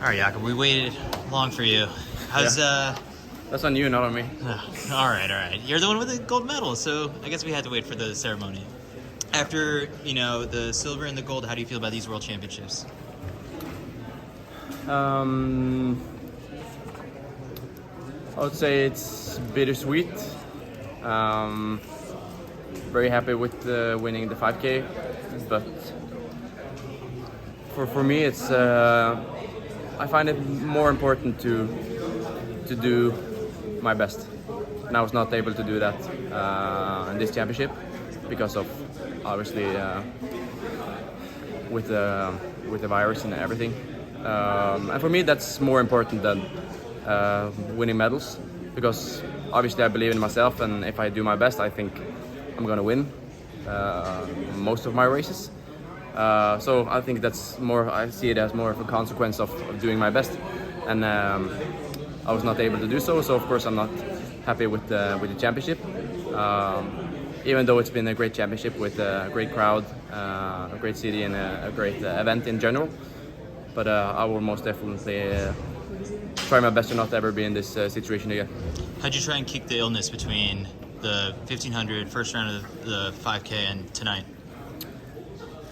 All right, Jakob, we waited long for you. How's That's on you, not on me. all right. You're the one with the gold medal, so I guess we had to wait for the ceremony. After, the silver and the gold, how do you feel about these World Championships? I would say it's bittersweet. Very happy with winning the 5K, but for me, it's I find it more important to do my best, and I was not able to do that in this championship because of obviously with the virus and everything. And for me, that's more important than winning medals, because obviously I believe in myself, and if I do my best, I think I'm gonna win most of my races. So I think that's more. I see it as more of a consequence of doing my best, and I was not able to do so. So of course I'm not happy with the championship. Even though it's been a great championship with a great crowd, a great city, and a great event in general. But I will most definitely try my best to not ever be in this situation again. How'd you try and kick the illness between the 1500 first round of the 5K and tonight?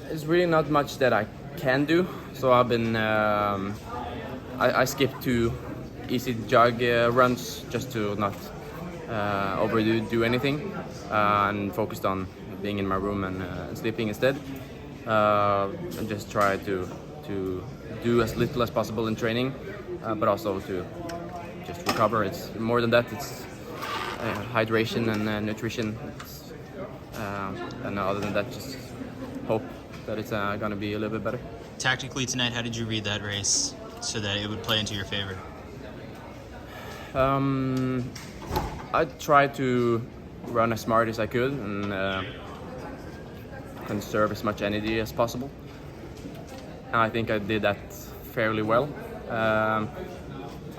There's really not much that I can do. So I've been I skipped 2 easy jog runs just to not overdo anything, and focused on being in my room and sleeping instead, and just try to do as little as possible in training, but also to just recover. It's more than that. It's hydration and nutrition, and other than that, just hope that it's gonna be a little bit better. Tactically tonight, how did you read that race so that it would play into your favor? I tried to run as smart as I could and conserve as much energy as possible. And I think I did that fairly well. I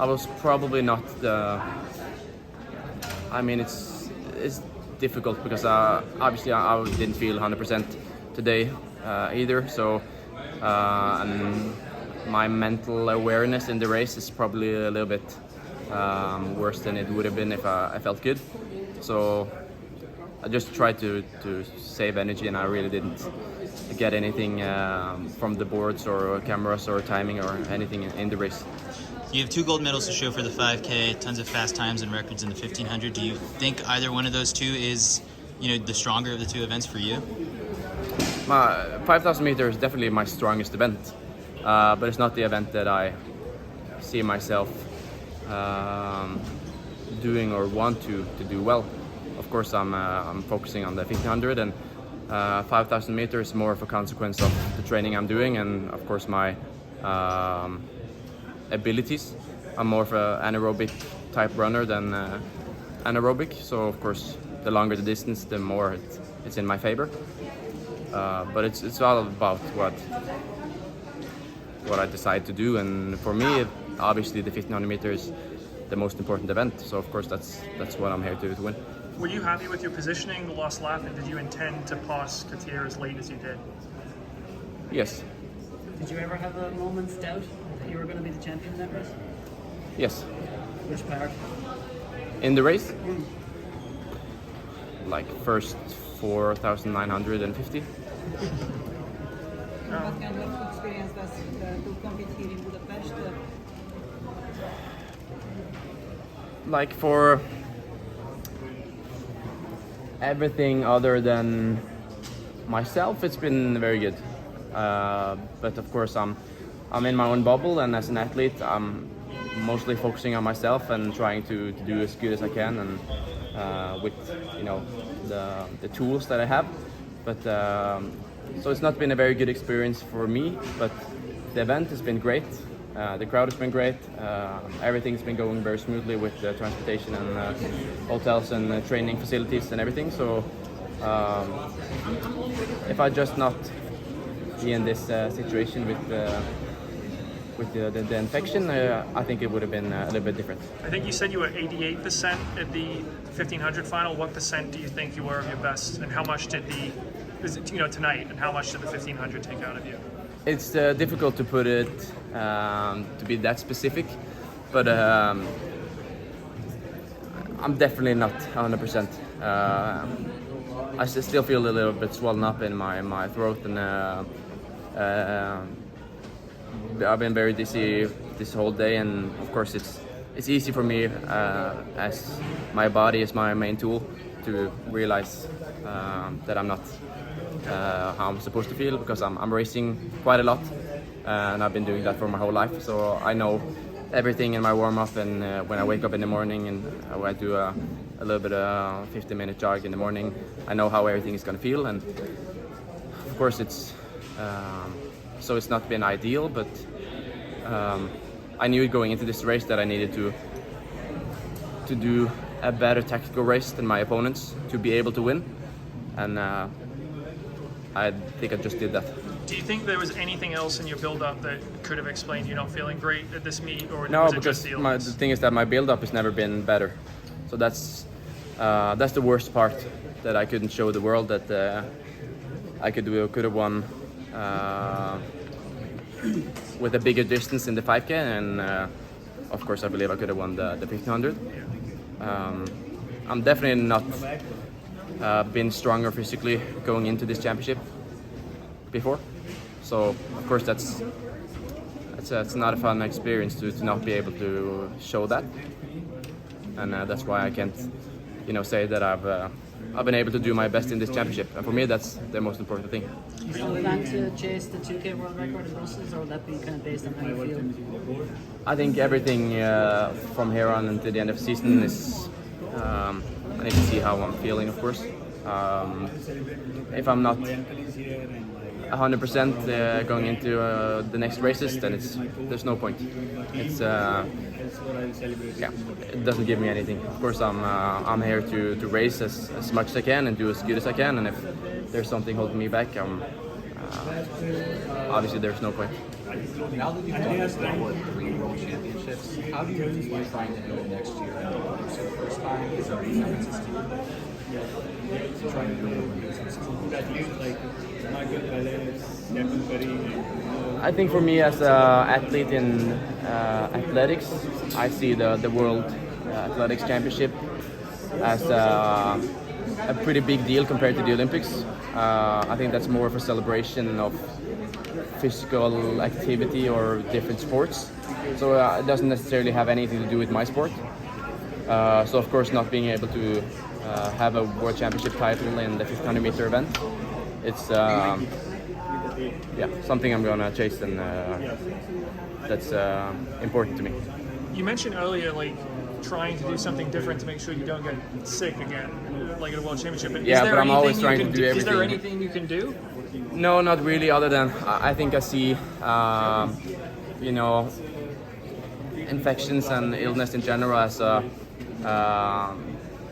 was probably not the. I mean, it's difficult because obviously I didn't feel 100% today either. So and my mental awareness in the race is probably a little bit worse than it would have been if I felt good. So I just tried to save energy, and I really didn't get anything from the boards or cameras or timing or anything in the race. You have 2 gold medals to show for the 5K, tons of fast times and records in the 1500. Do you think either one of those two is, the stronger of the 2 events for you? My 5,000 meters is definitely my strongest event, but it's not the event that I see myself doing or want to do well. Of course, I'm focusing on the 1500, and 5,000 meters is more of a consequence of the training I'm doing, and of course my abilities. I'm more of an anaerobic type runner than anaerobic, so of course the longer the distance, the more it's in my favor. But it's all about what I decide to do, and for me, obviously the 1500 meters is the most important event. So of course that's what I'm here to win. Were you happy with your positioning the last lap, and did you intend to pass Sha'Carri as late as you did? Yes. Did you ever have a moment's doubt that you were going to be the champion in that race? Yes. Which part? In the race? Like first 4,950. What kind of experience was to compete here in Budapest? Like for everything other than myself, it's been very good. But of course, I'm in my own bubble, and as an athlete, I'm mostly focusing on myself and trying to do as good as I can, and with the tools that I have. But so it's not been a very good experience for me, but the event has been great. The crowd has been great. Everything's been going very smoothly with the transportation and hotels and training facilities and everything. So if I just not be in this situation with the infection, I think it would have been a little bit different. I think you said you were 88% at the 1500 final. What percent do you think you were of your best, and how much did tonight, and how much did the 1500 take out of you? It's difficult to put it to be that specific, but I'm definitely not 100%. I still feel a little bit swollen up in my throat, and I've been very dizzy this whole day. And of course, it's easy for me as my body is my main tool to realize that I'm not how I'm supposed to feel, because I'm racing quite a lot, and I've been doing that for my whole life. So I know everything in my warm-up, and when I wake up in the morning and I do a little bit of 15-minute jog in the morning, I know how everything is going to feel. And of course it's so it's not been ideal, but I knew going into this race that I needed to do a better tactical race than my opponents to be able to win, and I think I just did that. Do you think there was anything else in your build-up that could have explained you not feeling great at this meet, or No, was it because just the the illness? thing is that my build-up has never been better. So that's the worst part, that I couldn't show the world that I could have won with a bigger distance in the 5K, and of course I believe I could have won the 1500. I'm definitely not been stronger physically going into this championship before, so of course that's not a fun experience to not be able to show that, and that's why I can't say that I've been able to do my best in this championship, and for me that's the most important thing. Do you still plan to chase the 2K world record in Brussels, or will that be kind of based on how you feel? I think everything from here on until the end of the season is I need to see how I'm feeling, of course. If I'm not 100% going into the next races, then there's no point. It's it doesn't give me anything. Of course, I'm here to race as much as I can and do as good as I can. And if there's something holding me back, obviously there's no point. Now that you've done this now, what, 3 World Championships, how do you find to go next year? Is it the first time? Is there any differences to you? Trying to do I think for me as an athlete in athletics, I see the World Athletics Championship as a pretty big deal compared to the Olympics. I think that's more of a celebration of physical activity or different sports. So it doesn't necessarily have anything to do with my sport. So of course, not being able to have a World Championship title in the 1500 meter event, it's something I'm gonna chase, and that's important to me. You mentioned earlier, like, trying to do something different to make sure you don't get sick again, like at a World Championship. But I'm always trying to do everything. Is there anything you can do? No, not really, other than I think I see, infections and illness in general as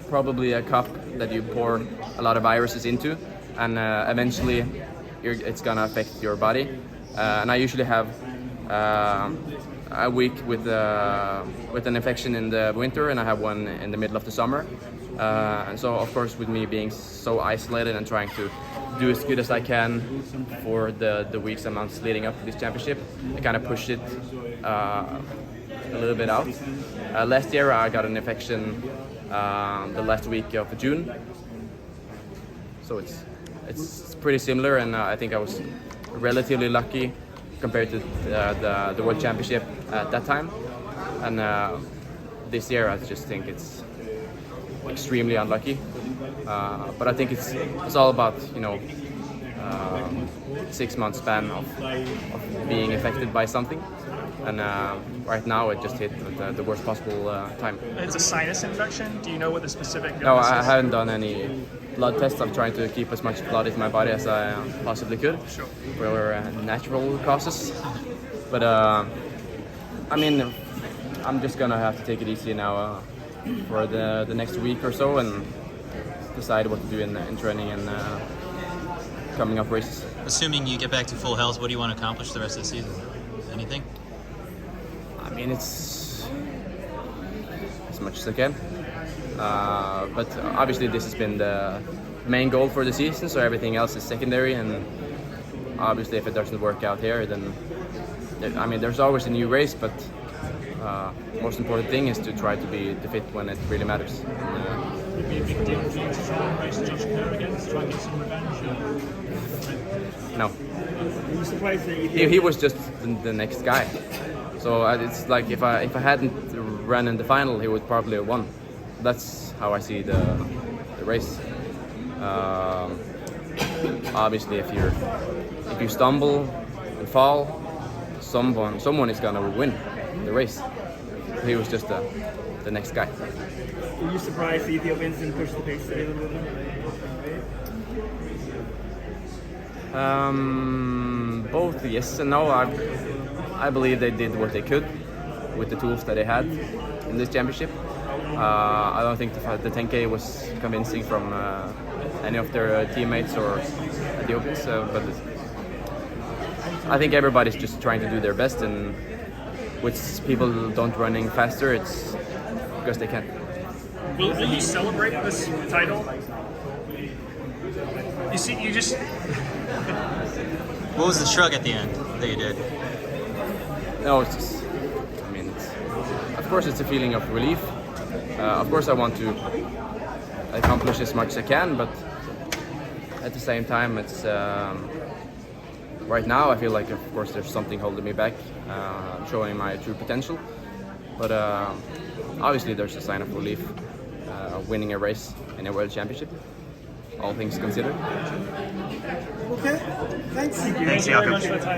probably a cup that you pour a lot of viruses into, and eventually it's gonna affect your body. And I usually have a week with an infection in the winter, and I have one in the middle of the summer. And so, of course, with me being so isolated and trying to do as good as I can for the weeks and months leading up to this championship, I kind of pushed it a little bit out. Last year I got an infection the last week of June, so it's pretty similar, and I think I was relatively lucky compared to the World Championship at that time. And this year I just think it's extremely unlucky, but I think it's all about 6 month span of being affected by something, and right now it just hit at the worst possible time. It's a sinus infection. Do you know what the specific illness No, is? I haven't done any blood tests. I'm trying to keep as much blood in my body as I possibly could, Sure. for natural causes. But I'm just gonna have to take it easy now for the next week or so, and decide what to do in training and coming up races. Assuming you get back to full health, what do you want to accomplish the rest of the season? Anything? I mean, it's as much as I can, but obviously this has been the main goal for the season, so everything else is secondary, and obviously, if it doesn't work out here, then I mean, there's always a new race, but most important thing is to try to be fit when it really matters. It'd be a big deal for you to try and race Sha'Carri again to try and get some revenge. No, Are you surprised that you he was just the next guy. So it's like if I hadn't run in the final, he would probably have won. That's how I see the race. Obviously, if you stumble and fall, someone is gonna win the race. He was just the next guy. Were you surprised the Ethiopians didn't push the pace today a little bit? Both yes and no. I believe they did what they could with the tools that they had in this championship. I don't think the 10K was convincing from any of their teammates or Ethiopians, but I think everybody's just trying to do their best, and with people don't running faster, it's because they can. Will you celebrate this title? You see, you just. What was the shrug at the end that you did? No, it's just, I mean, of course it's a feeling of relief. Of course I want to accomplish as much as I can, but at the same time it's right now I feel like of course there's something holding me back, showing my true potential, but obviously there's a sign of relief of winning a race in a world championship, all things considered. Okay, thanks. Thanks, Very Jakob. much for the time.